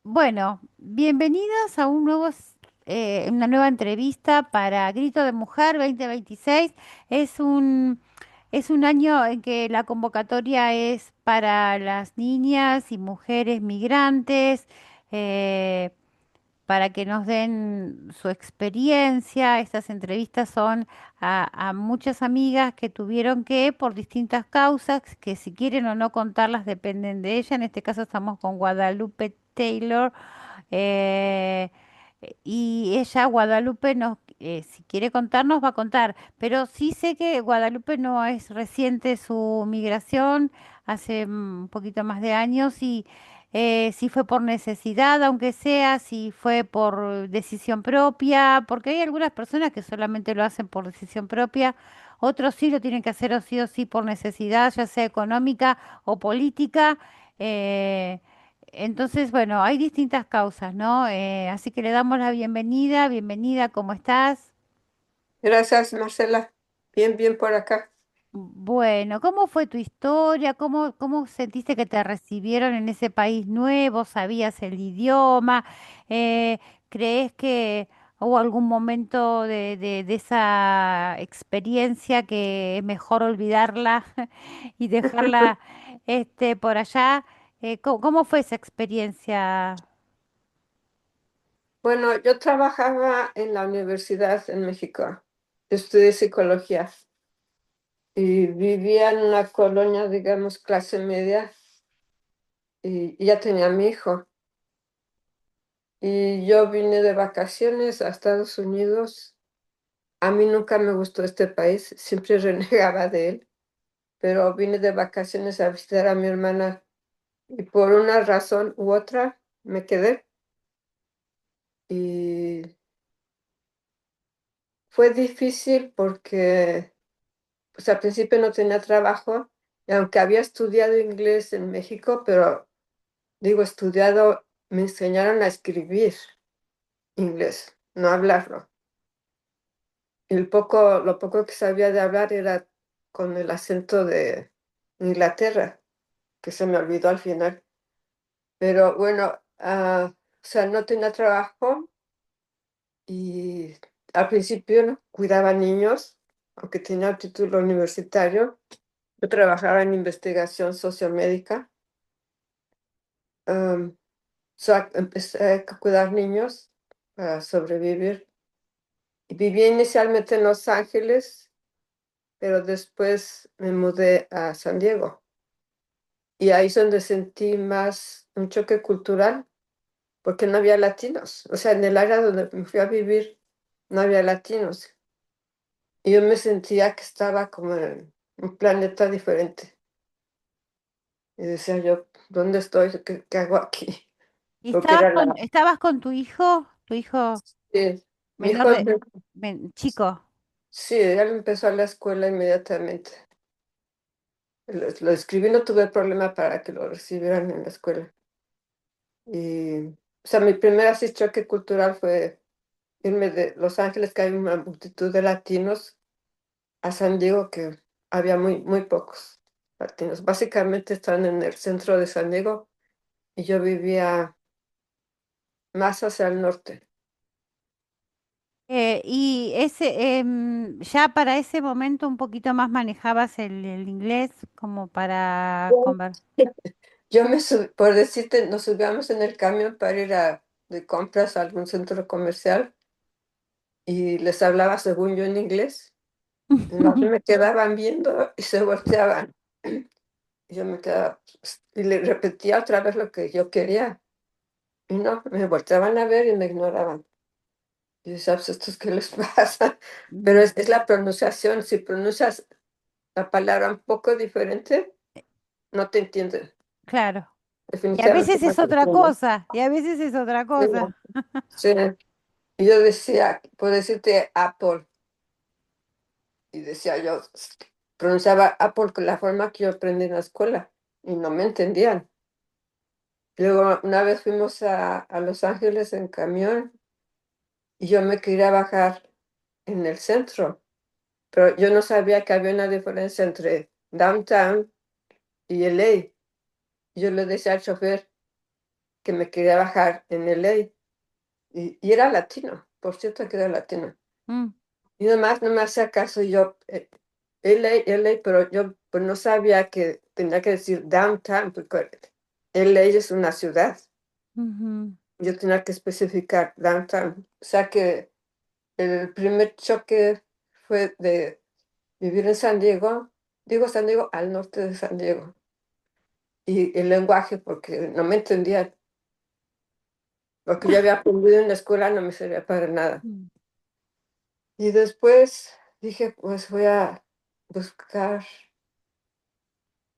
Bueno, bienvenidas a una nueva entrevista para Grito de Mujer 2026. Es es un año en que la convocatoria es para las niñas y mujeres migrantes, eh, para que nos den su experiencia. Estas entrevistas son a muchas amigas que tuvieron que, por distintas causas, que si quieren o no contarlas dependen de ella. En este caso estamos con Guadalupe Taylor. eh, y ella, Guadalupe, si quiere contarnos, va a contar. Pero sí sé que Guadalupe no es reciente su migración, hace un poquito más de años, y si fue por necesidad, aunque sea, si fue por decisión propia, porque hay algunas personas que solamente lo hacen por decisión propia, otros sí lo tienen que hacer o sí por necesidad, ya sea económica o política. eh, entonces, bueno, hay distintas causas, ¿no? Así que le damos la bienvenida. Bienvenida, ¿cómo estás? Gracias, Marcela. Bien, bien por acá. Bueno, ¿cómo fue tu historia? ¿Cómo sentiste que te recibieron en ese país nuevo? ¿Sabías el idioma? Eh, ¿Crees que hubo algún momento de esa experiencia que es mejor olvidarla y dejarla por allá? ¿Cómo fue esa experiencia? Bueno, yo trabajaba en la universidad en México. Estudié psicología y vivía en una colonia, digamos, clase media y ya tenía a mi hijo. Y yo vine de vacaciones a Estados Unidos. A mí nunca me gustó este país, siempre renegaba de él, pero vine de vacaciones a visitar a mi hermana y por una razón u otra me quedé. Y fue difícil porque pues al principio no tenía trabajo, y aunque había estudiado inglés en México, pero digo estudiado, me enseñaron a escribir inglés, no hablarlo. Y lo poco que sabía de hablar era con el acento de Inglaterra, que se me olvidó al final. Pero bueno, o sea, no tenía trabajo y al principio no cuidaba niños, aunque tenía un título universitario. Yo trabajaba en investigación sociomédica. am, Empecé a cuidar niños para sobrevivir. Y viví inicialmente en Los Ángeles, pero después me mudé a San Diego. Y ahí es donde sentí más un choque cultural, porque no había latinos. O sea, en el área donde me fui a vivir no había latinos. Y yo me sentía que estaba como en un planeta diferente. Y decía yo, ¿dónde estoy? ¿Qué hago aquí? ¿Y Porque era estabas con tu hijo mi menor hijo, chico? sí, él empezó la escuela inmediatamente. Lo escribí, no tuve problema para que lo recibieran en la escuela. Y, o sea, mi primer así choque cultural fue irme de Los Ángeles, que hay una multitud de latinos, a San Diego, que había muy pocos latinos. Básicamente están en el centro de San Diego y yo vivía más hacia el norte. Y ya para ese momento un poquito más manejabas el inglés como para Bueno. conversar. Por decirte, nos subíamos en el camión para ir de compras a algún centro comercial y les hablaba según yo en inglés. No me quedaban viendo y se volteaban. Y yo me quedaba y le repetía otra vez lo que yo quería. Y no, me volteaban a ver y me ignoraban. Y yo decía, pues, ¿estos qué les pasa? Pero es la pronunciación. Si pronuncias la palabra un poco diferente, no te entienden. Claro. Y a Definitivamente veces no es te otra entienden. cosa, y a veces es otra Sí, cosa. sí. Y yo decía, por decirte Apple, y decía yo, pronunciaba Apple con la forma que yo aprendí en la escuela, y no me entendían. Luego, una vez fuimos a Los Ángeles en camión, y yo me quería bajar en el centro, pero yo no sabía que había una diferencia entre downtown y LA. Yo le decía al chofer, que me quería bajar en LA y era latino, por cierto que era latino. Mm, Y nomás no me hacía caso yo, LA, pero yo pues no sabía que tenía que decir downtown, porque LA es una ciudad. ujú, Yo tenía que especificar downtown. O sea que el primer choque fue de vivir en San Diego, digo San Diego al norte de San Diego, y el lenguaje, porque no me entendía, lo que yo había aprendido en la escuela no me servía para nada. mm, Y después dije, pues voy a buscar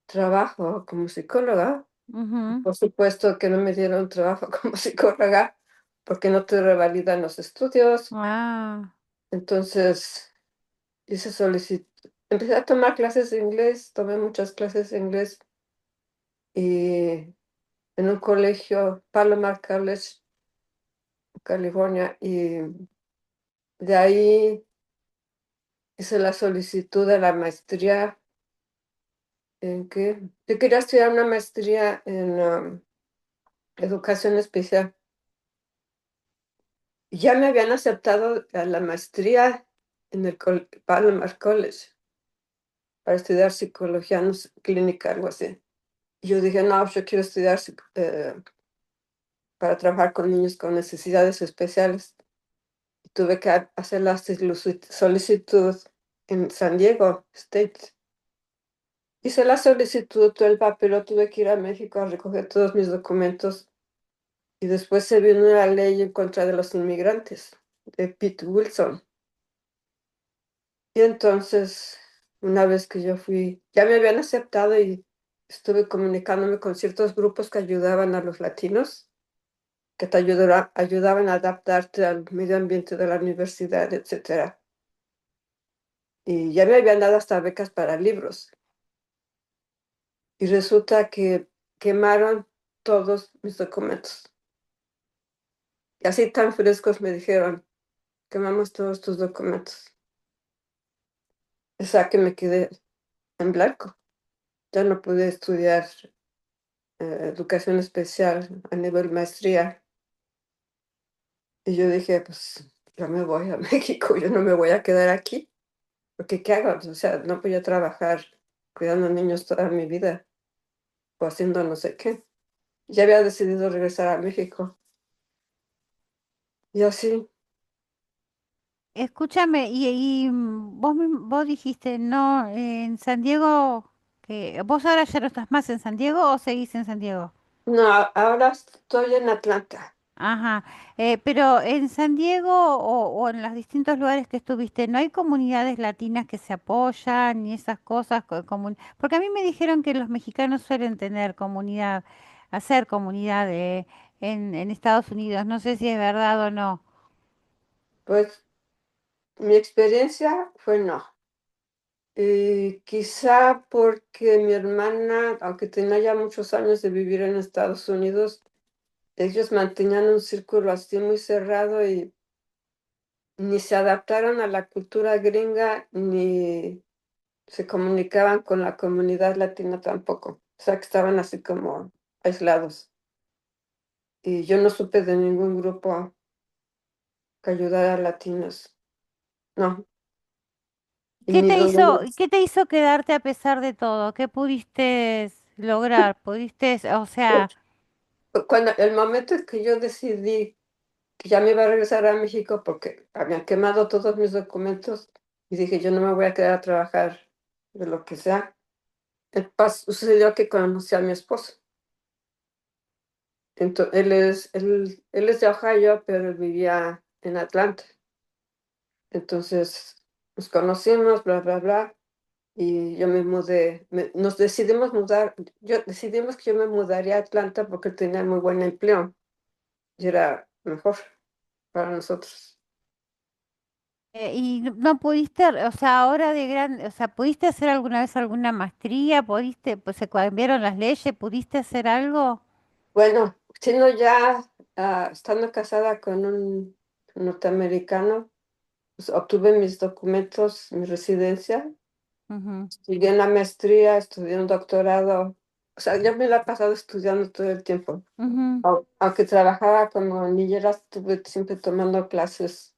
trabajo como psicóloga. ujú. Por supuesto que no me dieron trabajo como psicóloga porque no te revalidan los estudios. Ah, Entonces hice solicitud. Empecé a tomar clases de inglés, tomé muchas clases de inglés y en un colegio, Palomar College, California, y de ahí hice la solicitud de la maestría. ¿En qué? Yo quería estudiar una maestría en educación especial. Ya me habían aceptado a la maestría en el Palomar College para estudiar psicología no sé, clínica, algo así. Y yo dije, no, yo quiero estudiar para trabajar con niños con necesidades especiales. Y tuve que hacer la solicitud en San Diego State. Hice la solicitud, todo el papel, lo tuve que ir a México a recoger todos mis documentos. Y después se vino una ley en contra de los inmigrantes, de Pete Wilson. Y entonces, una vez que yo fui, ya me habían aceptado y estuve comunicándome con ciertos grupos que ayudaban a los latinos, que te ayudaban a adaptarte al medio ambiente de la universidad, etcétera. Y ya me habían dado hasta becas para libros. Y resulta que quemaron todos mis documentos. Y así tan frescos me dijeron, quemamos todos tus documentos. O sea que me quedé en blanco. Ya no pude estudiar educación especial a nivel maestría. Y yo dije, pues yo me voy a México, yo no me voy a quedar aquí, porque ¿qué hago? O sea, no voy a trabajar cuidando niños toda mi vida o haciendo no sé qué. Ya había decidido regresar a México. Y así, escúchame, vos, vos dijiste, no, en San Diego, que vos ahora ya no estás más en San Diego o seguís en San Diego. no, ahora estoy en Atlanta. Ajá, pero en San Diego o en los distintos lugares que estuviste, ¿no hay comunidades latinas que se apoyan y esas cosas? Porque a mí me dijeron que los mexicanos suelen tener comunidad, hacer comunidad en Estados Unidos. No sé si es verdad o no. Pues mi experiencia fue no. Quizá porque mi hermana, aunque tenía ya muchos años de vivir en Estados Unidos, ellos mantenían un círculo así muy cerrado y ni se adaptaron a la cultura gringa, ni se comunicaban con la comunidad latina tampoco. O sea, que estaban así como aislados. Y yo no supe de ningún grupo que ayudara a latinos. No, y ni donde Qué te hizo quedarte a pesar de todo? ¿Qué pudiste lograr? ¿Pudiste, o sea, cuando el momento en que yo decidí que ya me iba a regresar a México porque habían quemado todos mis documentos y dije, yo no me voy a quedar a trabajar de lo que sea. Sucedió que conocí a mi esposo. Entonces, él es de Ohio, pero él vivía en Atlanta. Entonces nos conocimos, bla, bla, bla, y yo me mudé, nos decidimos mudar, decidimos que yo me mudaría a Atlanta porque él tenía muy buen empleo y era mejor para nosotros. y no pudiste, o sea, ahora de gran, o sea, ¿pudiste hacer alguna vez alguna maestría? ¿Pudiste, pues se cambiaron las leyes? ¿Pudiste hacer algo? Bueno, siendo ya, estando casada con un norteamericano, pues, obtuve mis documentos, mi residencia, Ujú. estudié en la maestría, estudié un doctorado o sea, yo me la he pasado estudiando todo el tiempo. Ujú, Aunque trabajaba como niñera, estuve siempre tomando clases,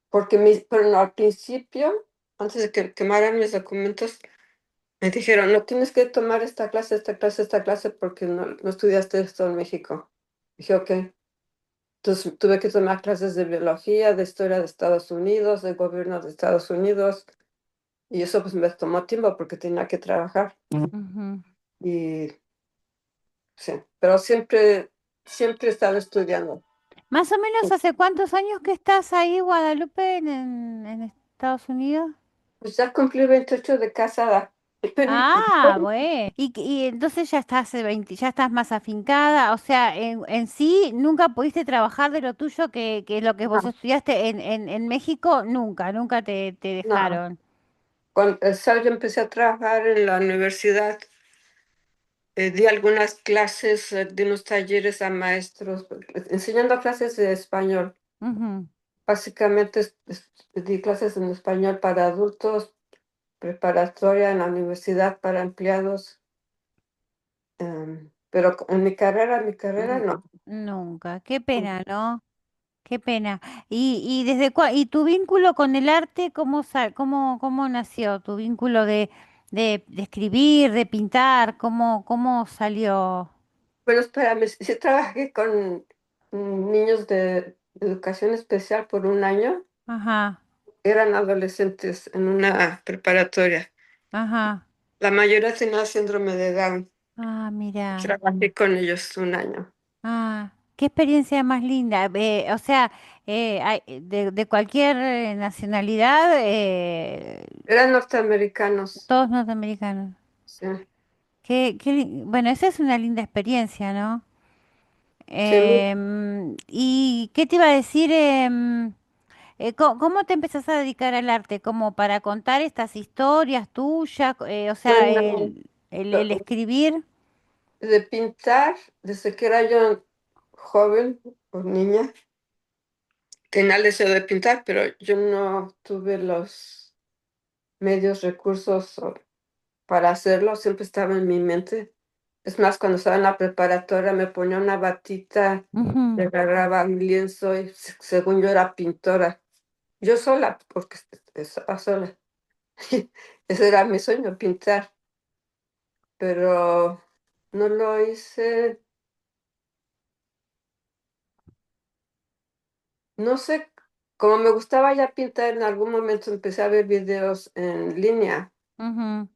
porque bueno, al principio, antes de que quemaran mis documentos, me dijeron, no tienes que tomar esta clase, esta clase, esta clase, porque no estudiaste esto en México. Dije, ok. Entonces tuve que tomar clases de biología, de historia de Estados Unidos, de gobierno de Estados Unidos, y eso pues me tomó tiempo porque tenía que trabajar. ujú. Y sí, pero siempre he estado estudiando. Más o menos, ¿hace cuántos años que estás ahí, Guadalupe, en Estados Unidos? Pues ya cumplí 28 de casada. Ah, bueno. Y entonces ya estás 20, ya estás más afincada, o sea, en sí nunca pudiste trabajar de lo tuyo que lo que vos No, estudiaste en México, nunca te no. dejaron. Cuando yo empecé a trabajar en la universidad, di algunas clases, di unos talleres a maestros, enseñando clases de español. Ujú, Básicamente di clases en español para adultos, preparatoria en la universidad para empleados, pero en mi carrera no. nunca, qué pena, ¿no? Qué pena. ¿Y tu vínculo con el arte, cómo nació? ¿Tu vínculo de escribir, de pintar, cómo salió? Bueno, espérame, sí trabajé con niños de educación especial por un año. Ajá, Eran adolescentes en una preparatoria. ajá. La mayoría tenía síndrome de Down. Ah, mira. Trabajé con ellos un año. Ah, qué experiencia más linda. O sea, de cualquier nacionalidad, Eran norteamericanos. todos norteamericanos. Sí, Bueno, esa es una linda experiencia, ¿no? sí, ¿Y qué te iba a decir? ¿Cómo te empezás a dedicar al arte? ¿Como para contar estas historias tuyas? O sea, bueno, el escribir. de pintar, desde que era yo joven o niña, tenía el deseo de pintar, pero yo no tuve los medios, recursos para hacerlo, siempre estaba en mi mente. Es más, cuando estaba en la preparatoria me ponía una batita, Ujú, me agarraba un lienzo y según yo era pintora. Yo sola, porque estaba sola. Ese era mi sueño, pintar, pero no lo hice. No sé, como me gustaba ya pintar, en algún momento empecé a ver videos en línea. ujú.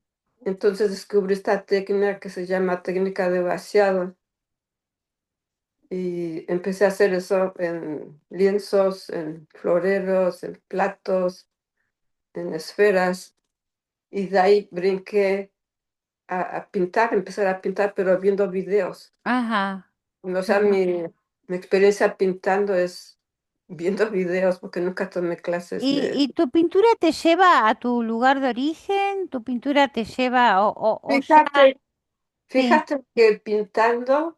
Entonces descubrí esta técnica que se llama técnica de vaciado y empecé a hacer eso en lienzos, en floreros, en platos, en esferas y de ahí brinqué a pintar, empezar a pintar, pero viendo videos. Ajá. O sea, Ajá. mi experiencia pintando es viendo videos porque nunca tomé clases de... ¿Y tu pintura te lleva a tu lugar de origen? ¿Tu pintura te lleva o ya? Fíjate, Sí. fíjate que pintando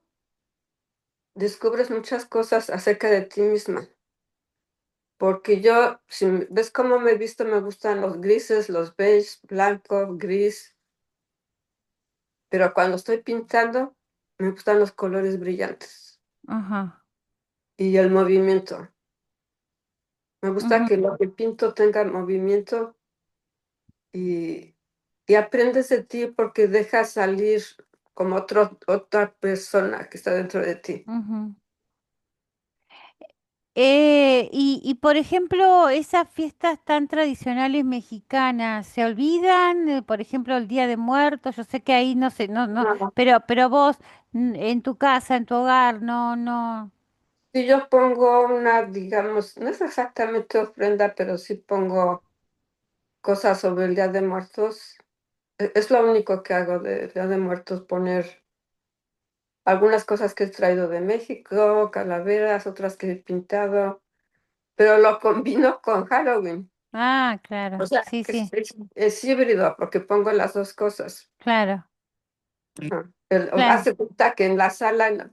descubres muchas cosas acerca de ti misma, porque yo, si ves cómo me he visto, me gustan los grises, los beige, blanco, gris, pero cuando estoy pintando, me gustan los colores brillantes Ajá. y el movimiento. Me gusta Ujú, que lo que pinto tenga movimiento y, y aprendes de ti porque dejas salir como otra persona que está dentro de ti. ujú. Por ejemplo, esas fiestas tan tradicionales mexicanas, ¿se olvidan? Por ejemplo, el Día de Muertos, yo sé que ahí no sé, no, No, pero vos en tu casa, en tu hogar, no. si yo pongo una, digamos, no es exactamente ofrenda, pero sí pongo cosas sobre el Día de Muertos. Es lo único que hago de Día de Muertos, poner algunas cosas que he traído de México, calaveras, otras que he pintado, pero lo combino con Halloween. Ah, O claro, sea, sí, que sí, es híbrido porque pongo las dos cosas. claro, Ajá. claro. Hace cuenta que en la sala,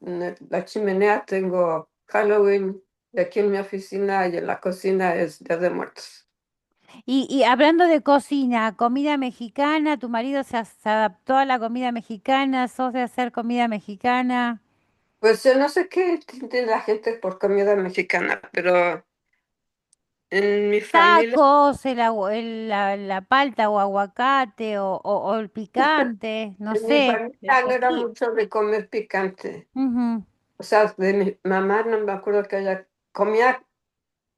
la chimenea, tengo Halloween, y aquí en mi oficina y en la cocina es Día de Muertos. Y hablando de cocina, comida mexicana, ¿tu marido se adaptó a la comida mexicana? ¿Sos de hacer comida mexicana? Pues yo no sé qué tiene la gente por comida mexicana, pero en mi familia, Tacos, la palta o aguacate o el picante, no en mi sé. familia no era Aquí. mucho de comer picante. Ujú, O sea, de mi mamá no me acuerdo que ella comía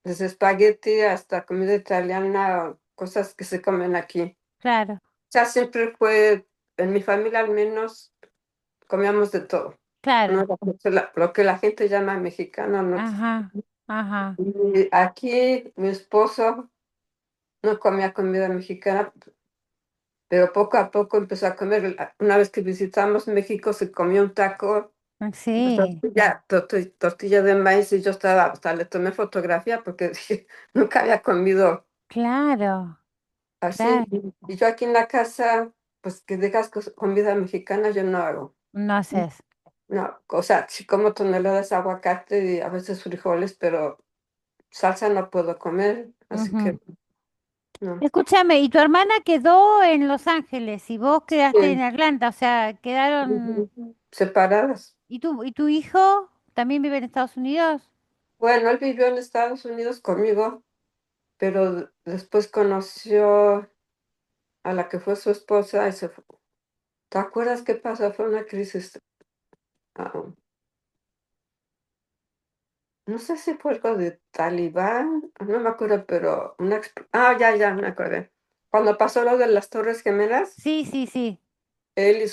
desde espagueti hasta comida italiana o cosas que se comen aquí. O claro, sea, siempre fue, en mi familia al menos, comíamos de todo. No claro. era mucho lo que la gente llama mexicano, no. Ajá, ajá. Y aquí mi esposo no comía comida mexicana, pero poco a poco empezó a comer. Una vez que visitamos México, se comió un taco de Sí, tortilla de maíz y yo estaba, hasta le tomé fotografía porque dije, nunca había comido claro, así. claro. Y yo aquí en la casa, pues que dejas comida mexicana, yo no hago. No haces. No, o sea, sí como toneladas de aguacate y a veces frijoles, pero salsa no puedo comer, así Ujú. que no. Escúchame, ¿y tu hermana quedó en Los Ángeles y vos quedaste en Sí. Atlanta? O sea, quedaron. Ujú. Separadas. ¿Y tu hijo también vive en Estados Unidos? Bueno, él vivió en Estados Unidos conmigo, pero después conoció a la que fue su esposa y se fue. ¿Te acuerdas qué pasó? Fue una crisis. ah, no sé si fue algo de Talibán, no me acuerdo, pero ya me acordé. Cuando pasó lo de las Torres Gemelas, Sí, sí, sí. él y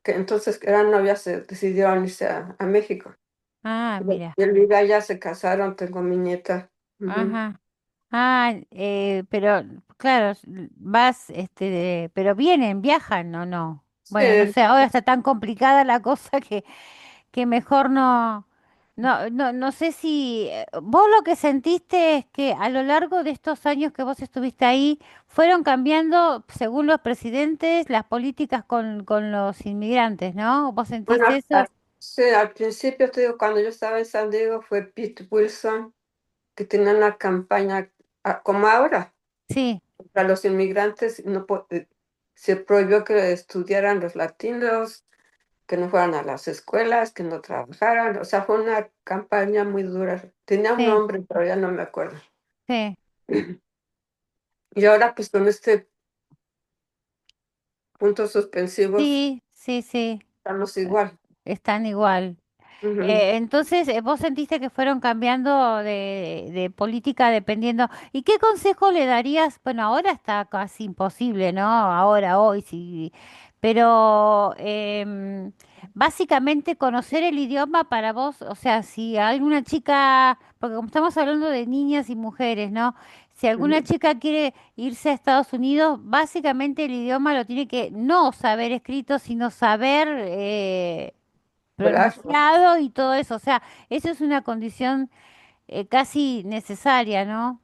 que entonces eran novias, se decidieron irse a México. Ah, mira. Y él vive allá, se casaron, tengo mi nieta. Ujú. Ajá. Ah, pero claro, vas, pero viajan o no. Bueno, no Sí, sé, ahora está tan complicada la cosa que mejor no, no sé si vos lo que sentiste es que a lo largo de estos años que vos estuviste ahí, fueron cambiando, según los presidentes, las políticas con los inmigrantes, ¿no? ¿Vos bueno, sentiste eso? sí, al principio te digo, cuando yo estaba en San Diego fue Pete Wilson que tenía una campaña como ahora Sí, para los inmigrantes, no se prohibió que estudiaran los latinos, que no fueran a las escuelas, que no trabajaran, o sea, fue una campaña muy dura. Tenía un sí, nombre, pero ya no me acuerdo. sí, Y ahora pues con este puntos suspensivos sí, sí, sí, estamos igual. están igual. Ujú. Entonces, vos sentiste que fueron cambiando de política dependiendo. ¿Y qué consejo le darías? Bueno, ahora está casi imposible, ¿no? Ahora, hoy, sí. Pero básicamente conocer el idioma para vos, o sea, si alguna chica, porque como estamos hablando de niñas y mujeres, ¿no? Si alguna Ujú. chica quiere irse a Estados Unidos, básicamente el idioma lo tiene que no saber escrito, sino saber Brazo. pronunciado y todo eso. O sea, eso es una condición casi necesaria, ¿no?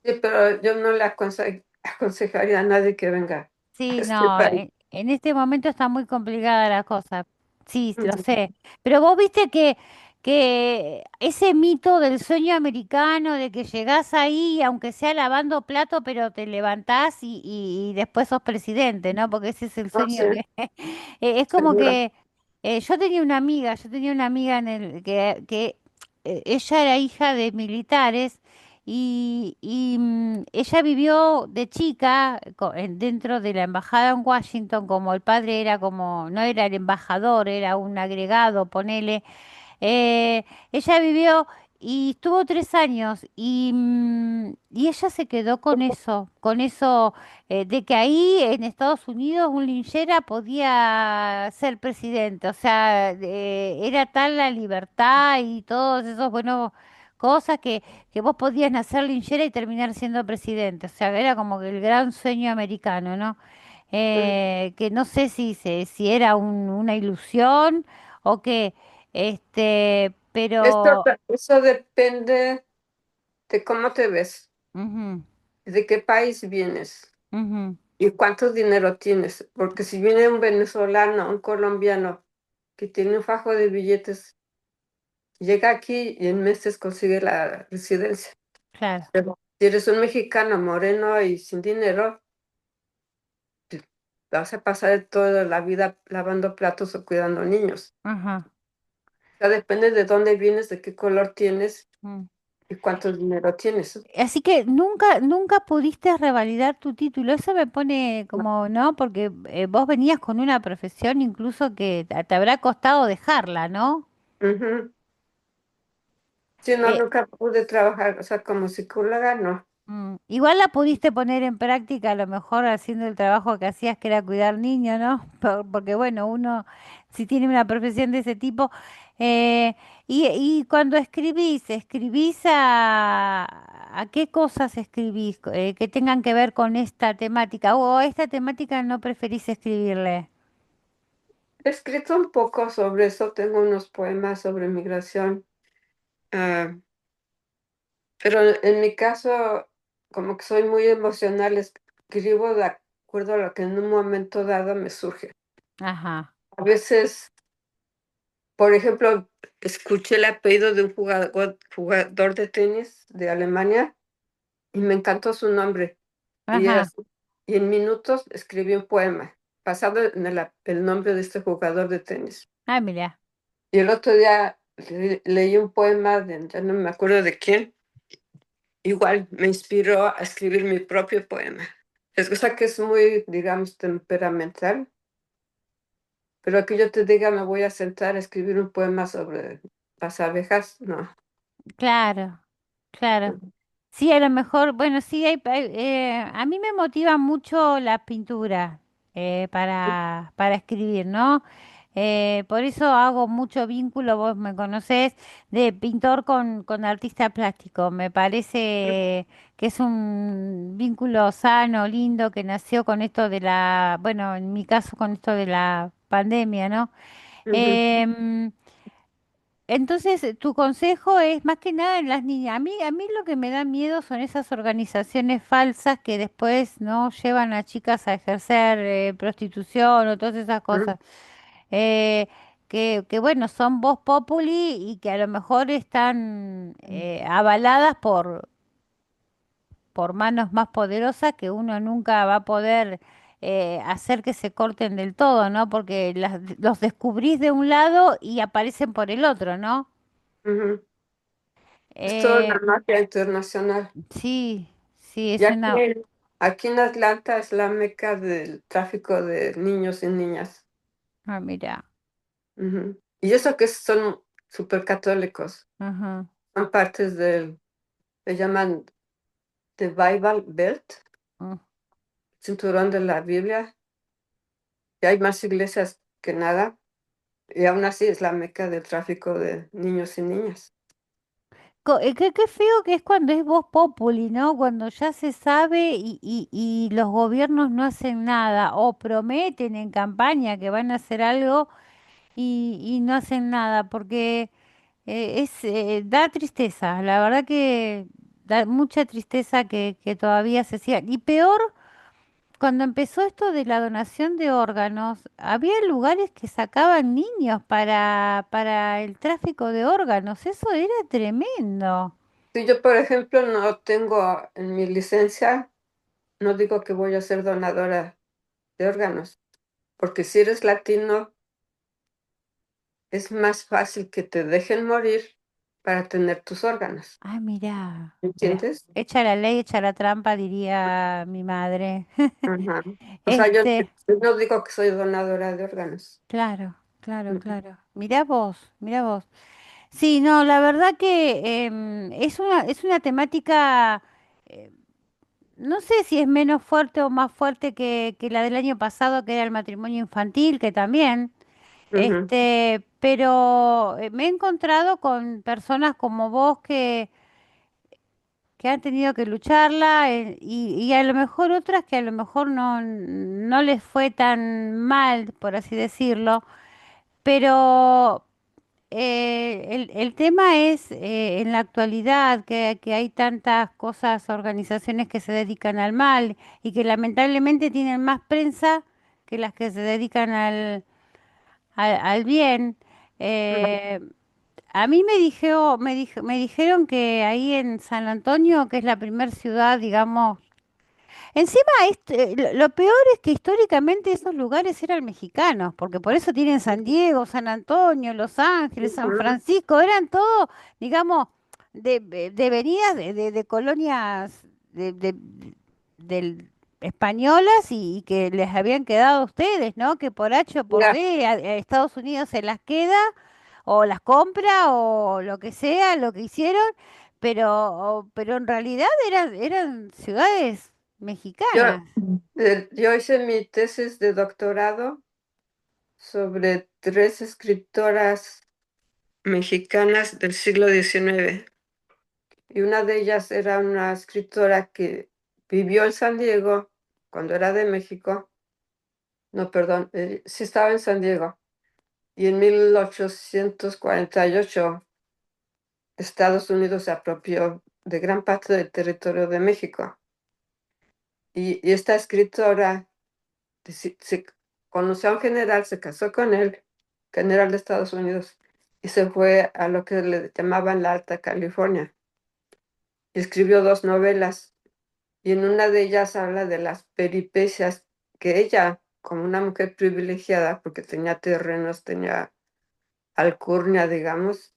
Sí, pero yo no le aconsejaría a nadie que venga a Sí, este no, país. en este momento está muy complicada la cosa. Sí, lo Ujú. sé. Pero vos viste que ese mito del sueño americano, de que llegás ahí, aunque sea lavando plato, pero te levantás y después sos presidente, ¿no? Porque ese es el No sueño sé, que... es como seguro. que yo tenía una amiga en que ella era hija de militares y ella vivió de chica dentro de la embajada en Washington, como el padre era como, no era el embajador, era un agregado, ponele. Ella vivió y estuvo 3 años y ella se quedó con eso de que ahí en Estados Unidos un linchera podía ser presidente, o sea, era tal la libertad y todos esos buenos cosas que vos podías nacer linchera y terminar siendo presidente, o sea, era como que el gran sueño americano, ¿no? Que no sé si era una ilusión o qué, pero Eso depende de cómo te ves, ujú, de qué país vienes ujú, y cuánto dinero tienes. Porque si viene un venezolano, un colombiano que tiene un fajo de billetes, llega aquí y en meses consigue la residencia. claro, Si eres un mexicano moreno y sin dinero, te vas a pasar toda la vida lavando platos o cuidando niños. Ajá. O sea, depende de dónde vienes, de qué color tienes Mm. y cuánto dinero tienes. Así que nunca pudiste revalidar tu título. Eso me pone No. como, ¿no? Porque vos venías con una profesión incluso que te habrá costado dejarla, ¿no? Ujú. Sí, no, Eh, nunca pude trabajar, o sea, como psicóloga, no. Igual la pudiste poner en práctica, a lo mejor haciendo el trabajo que hacías, que era cuidar niños, ¿no? Porque bueno, uno si tiene una profesión de ese tipo, eh, y cuando ¿escribís a qué cosas escribís que tengan que ver con esta temática? ¿O a esta temática no preferís escribirle? He escrito un poco sobre eso, tengo unos poemas sobre migración, ah, pero en mi caso, como que soy muy emocional, escribo de acuerdo a lo que en un momento dado me surge. Ajá, A veces, por ejemplo, escuché el apellido de un jugador de tenis de Alemania y me encantó su nombre. Y, ajá. y en minutos escribí un poema basado en el nombre de este jugador de tenis. Ah, mira, Y el otro día leí un poema ya no me acuerdo de quién, igual me inspiró a escribir mi propio poema. Es cosa que es muy, digamos, temperamental, pero que yo te diga, me voy a sentar a escribir un poema sobre las abejas, no. claro, claro. Sí, a lo mejor, bueno, sí, a mí me motiva mucho la pintura para escribir, ¿no? Por eso hago mucho vínculo, vos me conocés, de pintor con artista plástico. Me parece que es un vínculo sano, lindo, que nació con esto de bueno, en mi caso con esto de la pandemia, ¿no? Ujú, Em, entonces, tu consejo es más que nada en las niñas. A mí lo que me da miedo son esas organizaciones falsas que después no llevan a chicas a ejercer prostitución o todas esas ujú, cosas. Eh, que bueno, son voz populi y que a lo mejor están avaladas por manos más poderosas que uno nunca va a poder hacer que se corten del todo, ¿no? Porque los descubrís de un lado y aparecen por el otro, ¿no? ujú. Es toda Eh, una mafia internacional. sí, sí, Y es una... aquí en Atlanta es la meca del tráfico de niños y niñas. Ah, mira, Ujú. Y eso que son súper católicos, ajá, son partes le llaman The Bible Belt, mm. cinturón de la Biblia, y hay más iglesias que nada, y aún así es la meca del tráfico de niños y niñas. Qué feo que es cuando es voz populi, ¿no? Cuando ya se sabe y los gobiernos no hacen nada o prometen en campaña que van a hacer algo y no hacen nada, porque da tristeza, la verdad que da mucha tristeza que todavía se siga. Y peor. Cuando empezó esto de la donación de órganos, había lugares que sacaban niños para el tráfico de órganos. Eso era tremendo. Si yo, por ejemplo, no tengo en mi licencia, no digo que voy a ser donadora de órganos, porque si eres latino, es más fácil que te dejen morir para tener tus órganos. Ah, mira, mira. ¿Entiendes? Echa la ley, echa la trampa, diría mi madre. Ajá. O sea, Este, yo no digo que soy donadora de órganos. claro, claro, Ujú, claro. Mirá vos, mirá vos. Sí, no, la verdad que es una temática. eh, No sé si es menos fuerte o más fuerte que la del año pasado, que era el matrimonio infantil, que también, ujú, pero me he encontrado con personas como vos que han tenido que lucharla y a lo mejor otras que a lo mejor no les fue tan mal, por así decirlo, pero el tema es en la actualidad que hay tantas cosas, organizaciones que se dedican al mal y que lamentablemente tienen más prensa que las que se dedican al bien. ujú. eh, A mí me dijeron que ahí en San Antonio, que es la primer ciudad, digamos, encima lo peor es que históricamente esos lugares eran mexicanos, porque por eso tienen San Diego, San Antonio, Los Ángeles, San Ujú. Francisco, eran todo, digamos, de venidas de colonias del españolas y que les habían quedado a ustedes, ¿no? Que por H o por Ya, B a Estados Unidos se las queda o las compra o lo que sea, lo que hicieron, pero en realidad eran ciudades yo, mexicanas. yo hice mi tesis de doctorado sobre tres escritoras mexicanas del siglo XIX. Y una de ellas era una escritora que vivió en San Diego cuando era de México. No, perdón, sí estaba en San Diego. Y en 1848 Estados Unidos se apropió de gran parte del territorio de México. Y esta escritora se conoció a un general, se casó con él, general de Estados Unidos, y se fue a lo que le llamaban la Alta California. Y escribió dos novelas, y en una de ellas habla de las peripecias que ella, como una mujer privilegiada, porque tenía terrenos, tenía alcurnia, digamos,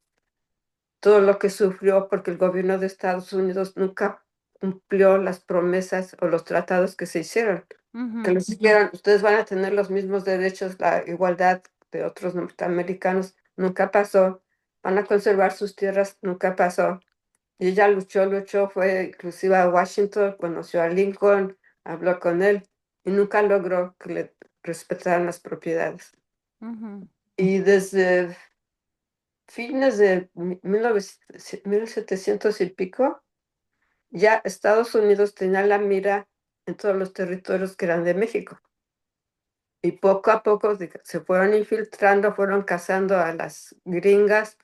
todo lo que sufrió porque el gobierno de Estados Unidos nunca cumplió las promesas o los tratados que se hicieron. Que Ujú, les dijeron, ustedes van a tener los mismos derechos, la igualdad de otros norteamericanos, nunca pasó. Van a conservar sus tierras, nunca pasó. Y ella luchó, luchó, fue inclusive a Washington, conoció a Lincoln, habló con él y nunca logró que le respetaran las propiedades. ujú. Y desde fines de 1700 y pico, ya Estados Unidos tenía la mira en todos los territorios que eran de México. Y poco a poco se fueron infiltrando, fueron cazando a las gringas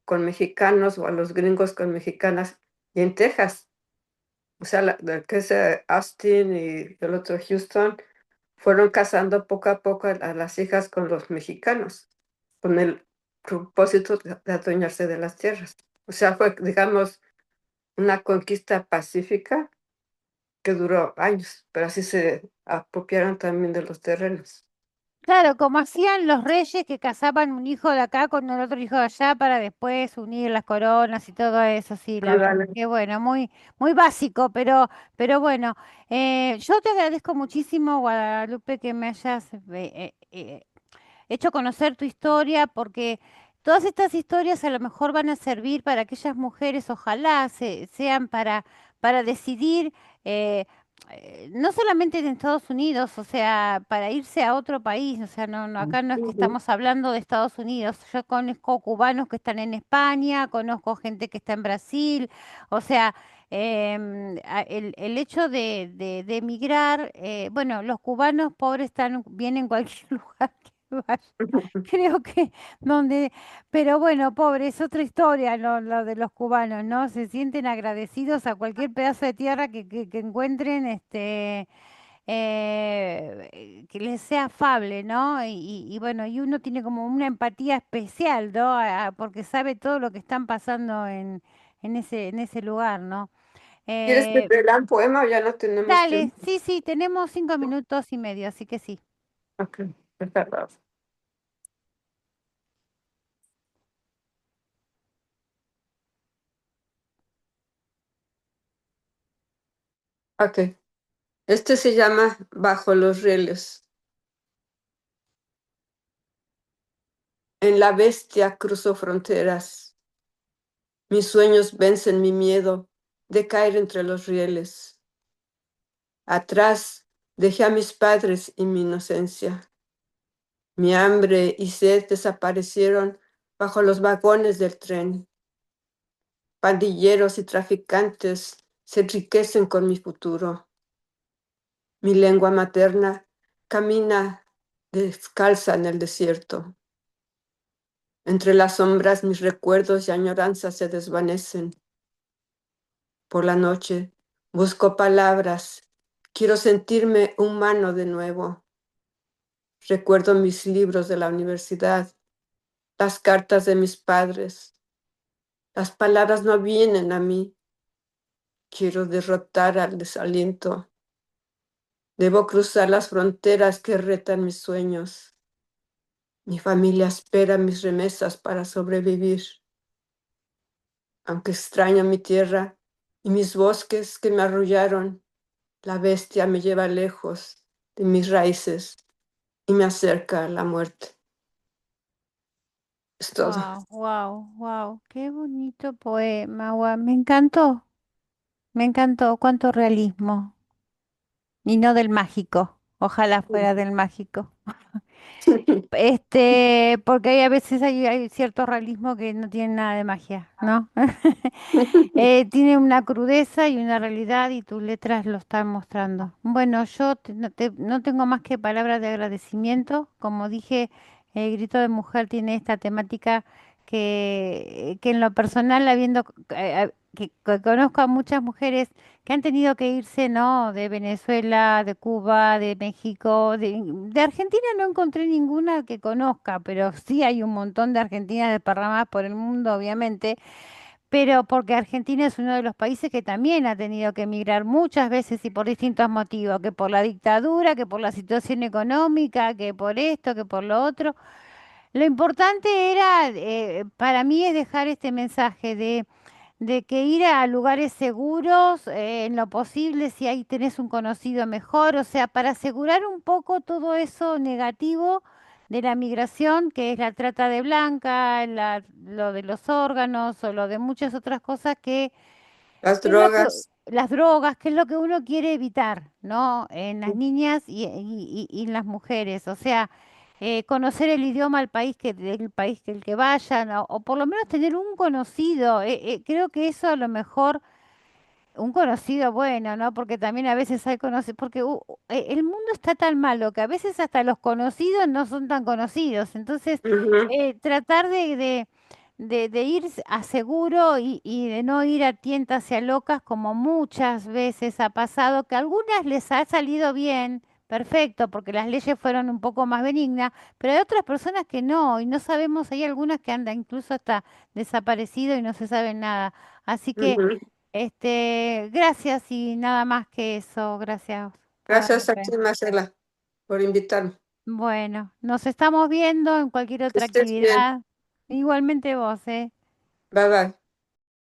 con mexicanos o a los gringos con mexicanas. Y en Texas, o sea, que es Austin y el otro Houston, fueron cazando poco a poco a las hijas con los mexicanos, con el propósito de adueñarse de las tierras. O sea, fue, digamos, una conquista pacífica que duró años, pero así se apropiaron también de los terrenos. Claro, como hacían los reyes que casaban un hijo de acá con el otro hijo de allá para después unir las coronas y todo eso, sí, la verdad Ándale. que bueno, muy básico, pero bueno, yo te agradezco muchísimo, Guadalupe, que me hayas hecho conocer tu historia, porque todas estas historias a lo mejor van a servir para aquellas mujeres, ojalá sean para decidir, eh, no solamente en Estados Unidos, o sea, para irse a otro país, o sea, acá no es que Ujú. estamos hablando de Estados Unidos, yo conozco cubanos que están en España, conozco gente que está en Brasil, o sea... el hecho de emigrar, bueno, los cubanos pobres están bien en cualquier lugar que vayan. Creo que donde, pero bueno, pobre, es otra historia lo de los cubanos, ¿no? Se sienten agradecidos a cualquier pedazo de tierra que encuentren, que les sea afable, ¿no? Y bueno, y uno tiene como una empatía especial, ¿no? Porque sabe todo lo que están pasando en ese lugar, ¿no? ¿Quieres que Eh, te lea un poema o ya no tenemos dale, tiempo? sí, sí, tenemos 5 minutos y medio, así que sí. Ok, perfecto. Ok, este se llama Bajo los rieles. En la bestia cruzo fronteras. Mis sueños vencen mi miedo de caer entre los rieles. Atrás dejé a mis padres y mi inocencia. Mi hambre y sed desaparecieron bajo los vagones del tren. Pandilleros y traficantes se enriquecen con mi futuro. Mi lengua materna camina descalza en el desierto. Entre las sombras mis recuerdos y añoranzas se desvanecen. Por la noche busco palabras. Quiero sentirme humano de nuevo. Recuerdo mis libros de la universidad, las cartas de mis padres. Las palabras no vienen a mí. Quiero derrotar al desaliento. Debo cruzar las fronteras que retan mis sueños. Mi familia espera mis remesas para sobrevivir. Aunque extraño mi tierra y mis bosques que me arrullaron, la bestia me lleva lejos de mis raíces y me acerca a la muerte. Es todo. Wow, wow, wow, qué bonito poema, guau, me encantó, cuánto realismo, y no del mágico, ojalá fuera del mágico. Porque hay a veces hay cierto realismo que no tiene nada de magia, ¿no? Tiene una crudeza y una realidad y tus letras lo están mostrando. Bueno, yo no tengo más que palabras de agradecimiento. Como dije, el Grito de Mujer tiene esta temática que en lo personal, que conozco a muchas mujeres que han tenido que irse, ¿no? De Venezuela, de Cuba, de México, de Argentina no encontré ninguna que conozca, pero sí hay un montón de argentinas desparramadas por el mundo, obviamente, pero porque Argentina es uno de los países que también ha tenido que emigrar muchas veces y por distintos motivos, que por la dictadura, que por la situación económica, que por esto, que por lo otro. Lo importante era, para mí, es dejar este mensaje de que ir a lugares seguros, en lo posible, si ahí tenés un conocido mejor, o sea, para asegurar un poco todo eso negativo de la migración, que es la trata de blanca, lo de los órganos o lo de muchas otras cosas Las que es lo que, drogas. las drogas, que es lo que uno quiere evitar, ¿no? En las niñas y en las mujeres, o sea, conocer el idioma del país que el que vayan, o por lo menos tener un conocido. Creo que eso a lo mejor, un conocido bueno, ¿no? Porque también a veces hay conocidos, porque el mundo está tan malo que a veces hasta los conocidos no son tan conocidos. Entonces, Ujú, tratar de ir a seguro y de no ir a tientas y a locas como muchas veces ha pasado, que a algunas les ha salido bien, perfecto, porque las leyes fueron un poco más benignas, pero hay otras personas que no, y no sabemos, hay algunas que andan incluso hasta desaparecido y no se sabe nada. Así que, ujú. gracias y nada más que eso, gracias por, Gracias a ti, Marcela, por invitarme. bueno, nos estamos viendo en cualquier Que otra estés bien. actividad. Igualmente vos, ¿eh? Bye bye.